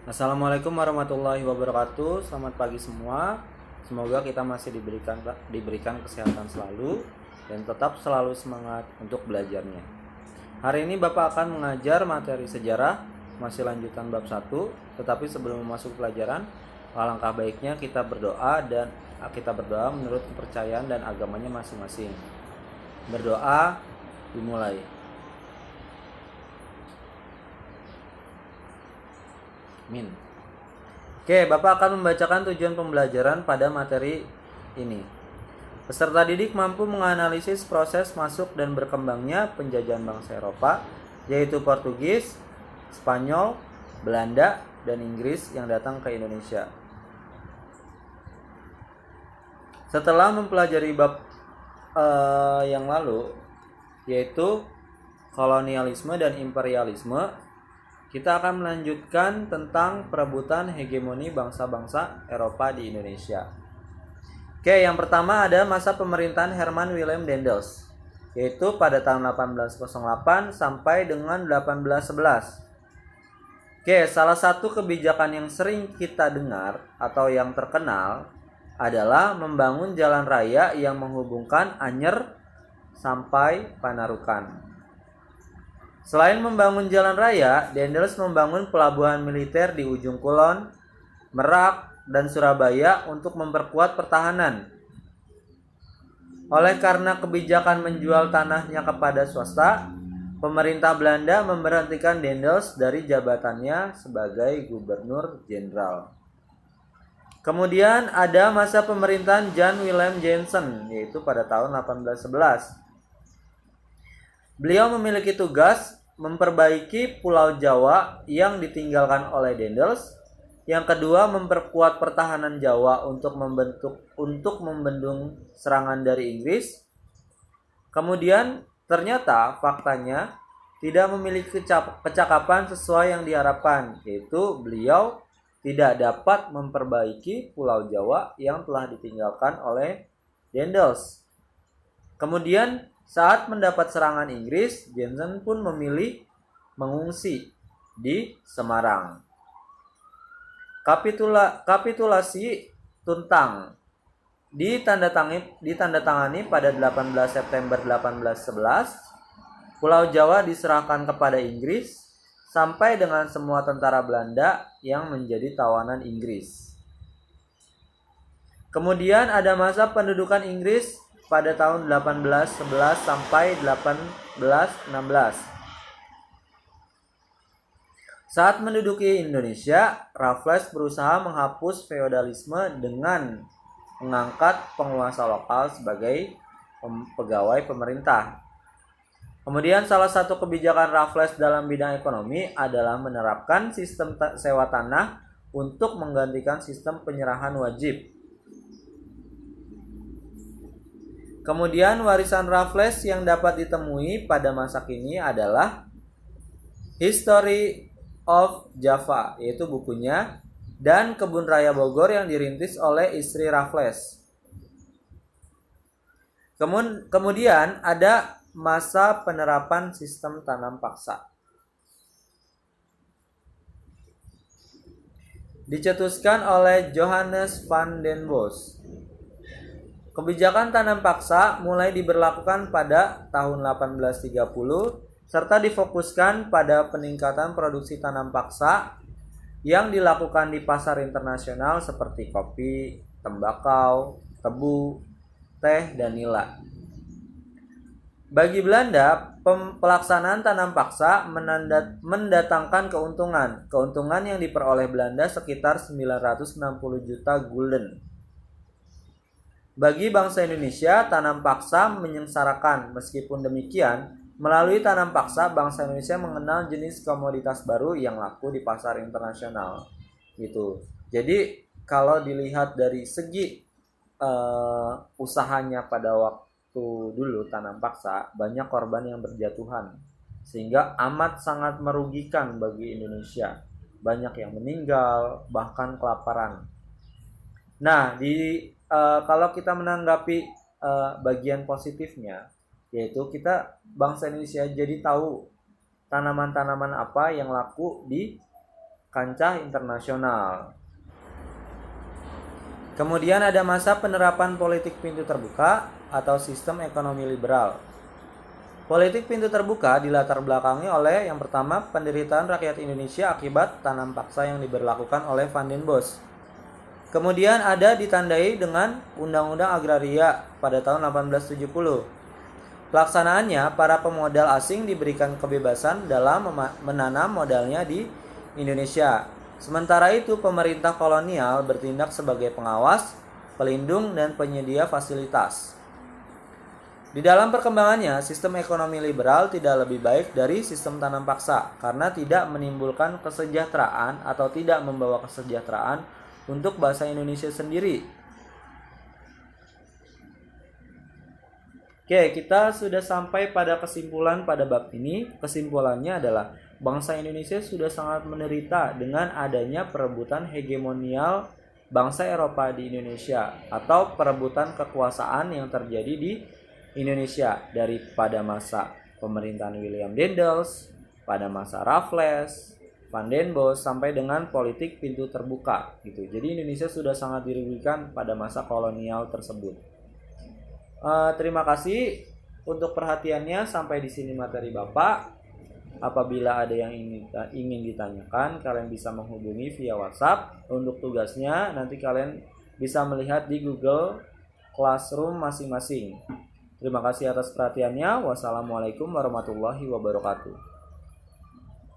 Assalamualaikum warahmatullahi wabarakatuh. Selamat pagi semua. Semoga kita masih diberikan kesehatan selalu dan tetap selalu semangat untuk belajarnya. Hari ini Bapak akan mengajar materi sejarah, masih lanjutan bab 1. Tetapi sebelum masuk pelajaran, alangkah baiknya kita berdoa menurut kepercayaan dan agamanya masing-masing. Berdoa dimulai. Min. Oke, Bapak akan membacakan tujuan pembelajaran pada materi ini. Peserta didik mampu menganalisis proses masuk dan berkembangnya penjajahan bangsa Eropa, yaitu Portugis, Spanyol, Belanda, dan Inggris yang datang ke Indonesia. Setelah mempelajari bab yang lalu, yaitu kolonialisme dan imperialisme, kita akan melanjutkan tentang perebutan hegemoni bangsa-bangsa Eropa di Indonesia. Oke, yang pertama ada masa pemerintahan Herman Willem Daendels, yaitu pada tahun 1808 sampai dengan 1811. Oke, salah satu kebijakan yang sering kita dengar atau yang terkenal adalah membangun jalan raya yang menghubungkan Anyer sampai Panarukan. Selain membangun jalan raya, Daendels membangun pelabuhan militer di ujung Kulon, Merak, dan Surabaya untuk memperkuat pertahanan. Oleh karena kebijakan menjual tanahnya kepada swasta, pemerintah Belanda memberhentikan Daendels dari jabatannya sebagai gubernur jenderal. Kemudian ada masa pemerintahan Jan Willem Jansen, yaitu pada tahun 1811. Beliau memiliki tugas memperbaiki Pulau Jawa yang ditinggalkan oleh Daendels. Yang kedua, memperkuat pertahanan Jawa untuk membendung serangan dari Inggris. Kemudian, ternyata faktanya tidak memiliki kecakapan sesuai yang diharapkan, yaitu beliau tidak dapat memperbaiki Pulau Jawa yang telah ditinggalkan oleh Daendels. Kemudian, saat mendapat serangan Inggris, Jansen pun memilih mengungsi di Semarang. Kapitulasi Tuntang ditandatangani pada 18 September 1811. Pulau Jawa diserahkan kepada Inggris sampai dengan semua tentara Belanda yang menjadi tawanan Inggris. Kemudian ada masa pendudukan Inggris pada tahun 1811 sampai 1816. Saat menduduki Indonesia, Raffles berusaha menghapus feodalisme dengan mengangkat penguasa lokal sebagai pegawai pemerintah. Kemudian salah satu kebijakan Raffles dalam bidang ekonomi adalah menerapkan sistem sewa tanah untuk menggantikan sistem penyerahan wajib. Kemudian warisan Raffles yang dapat ditemui pada masa kini adalah History of Java, yaitu bukunya, dan Kebun Raya Bogor yang dirintis oleh istri Raffles. Kemudian ada masa penerapan sistem tanam paksa. Dicetuskan oleh Johannes van den Bos. Kebijakan tanam paksa mulai diberlakukan pada tahun 1830 serta difokuskan pada peningkatan produksi tanam paksa yang dilakukan di pasar internasional seperti kopi, tembakau, tebu, teh, dan nila. Bagi Belanda, pelaksanaan tanam paksa mendatangkan keuntungan. Keuntungan yang diperoleh Belanda sekitar 960 juta gulden. Bagi bangsa Indonesia, tanam paksa menyengsarakan. Meskipun demikian, melalui tanam paksa, bangsa Indonesia mengenal jenis komoditas baru yang laku di pasar internasional. Gitu. Jadi, kalau dilihat dari segi usahanya pada waktu dulu tanam paksa, banyak korban yang berjatuhan. Sehingga amat sangat merugikan bagi Indonesia. Banyak yang meninggal, bahkan kelaparan. Nah, kalau kita menanggapi bagian positifnya, yaitu kita bangsa Indonesia jadi tahu tanaman-tanaman apa yang laku di kancah internasional. Kemudian ada masa penerapan politik pintu terbuka atau sistem ekonomi liberal. Politik pintu terbuka dilatar belakangi oleh yang pertama penderitaan rakyat Indonesia akibat tanam paksa yang diberlakukan oleh Van den Bosch. Kemudian ada ditandai dengan Undang-Undang Agraria pada tahun 1870. Pelaksanaannya, para pemodal asing diberikan kebebasan dalam menanam modalnya di Indonesia. Sementara itu, pemerintah kolonial bertindak sebagai pengawas, pelindung, dan penyedia fasilitas. Di dalam perkembangannya, sistem ekonomi liberal tidak lebih baik dari sistem tanam paksa karena tidak menimbulkan kesejahteraan atau tidak membawa kesejahteraan untuk bangsa Indonesia sendiri. Oke, kita sudah sampai pada kesimpulan pada bab ini. Kesimpulannya adalah bangsa Indonesia sudah sangat menderita dengan adanya perebutan hegemonial bangsa Eropa di Indonesia atau perebutan kekuasaan yang terjadi di Indonesia dari pada masa pemerintahan William Daendels, pada masa Raffles, Van den Bosch sampai dengan politik pintu terbuka gitu. Jadi Indonesia sudah sangat dirugikan pada masa kolonial tersebut. Terima kasih untuk perhatiannya. Sampai di sini materi Bapak. Apabila ada yang ingin ditanyakan, kalian bisa menghubungi via WhatsApp. Untuk tugasnya nanti kalian bisa melihat di Google Classroom masing-masing. Terima kasih atas perhatiannya. Wassalamualaikum warahmatullahi wabarakatuh.